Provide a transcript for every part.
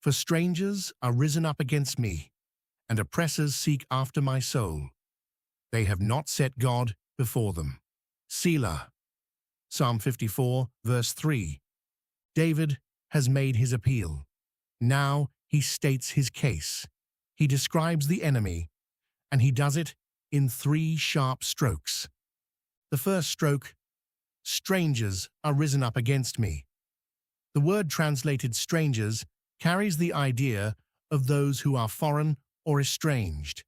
For strangers are risen up against me, and oppressors seek after my soul. They have not set God before them. Selah. Psalm 54, verse 3. David has made his appeal. Now he states his case. He describes the enemy, and he does it in 3 sharp strokes. The first stroke, strangers are risen up against me. The word translated strangers carries the idea of those who are foreign or estranged.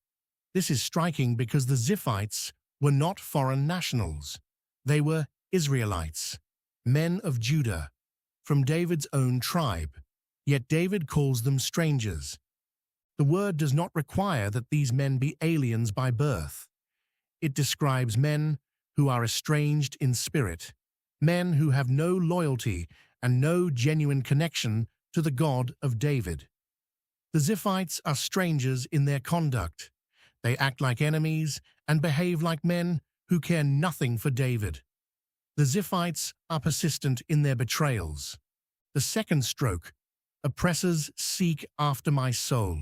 This is striking because the Ziphites were not foreign nationals. They were Israelites, men of Judah, from David's own tribe, yet David calls them strangers. The word does not require that these men be aliens by birth. It describes men who are estranged in spirit, men who have no loyalty and no genuine connection to the God of David. The Ziphites are strangers in their conduct. They act like enemies and behave like men who care nothing for David. The Ziphites are persistent in their betrayals. The second stroke, oppressors seek after my soul.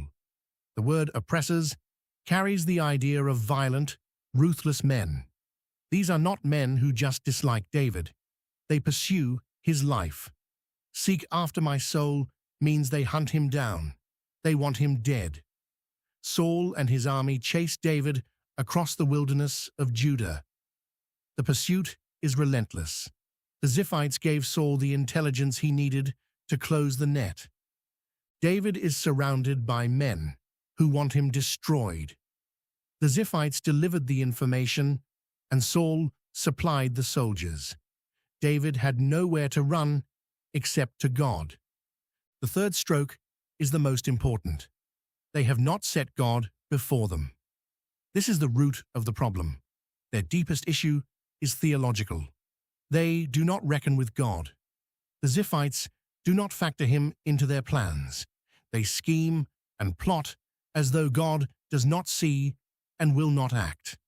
The word oppressors carries the idea of violent, ruthless men. These are not men who just dislike David. They pursue his life. Seek after my soul means they hunt him down. They want him dead. Saul and his army chased David across the wilderness of Judah. The pursuit is relentless. The Ziphites gave Saul the intelligence he needed to close the net. David is surrounded by men who want him destroyed. The Ziphites delivered the information, and Saul supplied the soldiers. David had nowhere to run except to God. The third stroke is the most important. They have not set God before them. This is the root of the problem. Their deepest issue is theological. They do not reckon with God. The Ziphites do not factor him into their plans. They scheme and plot as though God does not see and will not act.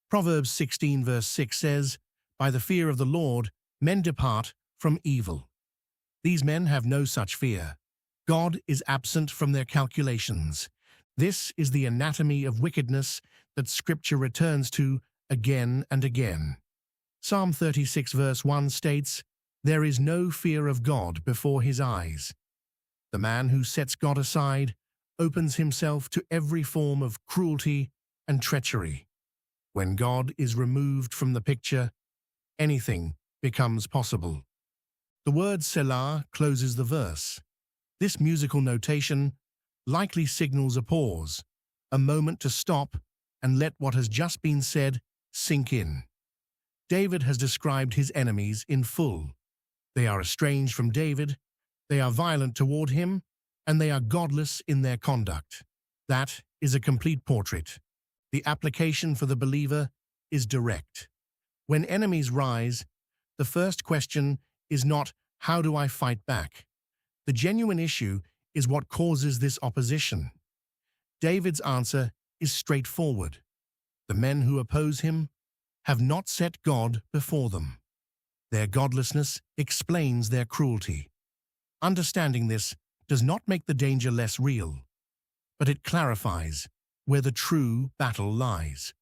Proverbs 16 verse 6 says, "By the fear of the Lord, men depart from evil." These men have no such fear. God is absent from their calculations. This is the anatomy of wickedness that Scripture returns to again and again. Psalm 36 verse 1 states, "There is no fear of God before his eyes." The man who sets God aside opens himself to every form of cruelty and treachery. When God is removed from the picture, anything becomes possible. The word Selah closes the verse. This musical notation likely signals a pause, a moment to stop and let what has just been said sink in. David has described his enemies in full. They are estranged from David, they are violent toward him, and they are godless in their conduct. That is a complete portrait. The application for the believer is direct. When enemies rise, the first question is not, "How do I fight back?" The genuine issue is what causes this opposition. David's answer is straightforward. The men who oppose him have not set God before them. Their godlessness explains their cruelty. Understanding this does not make the danger less real, but it clarifies where the true battle lies.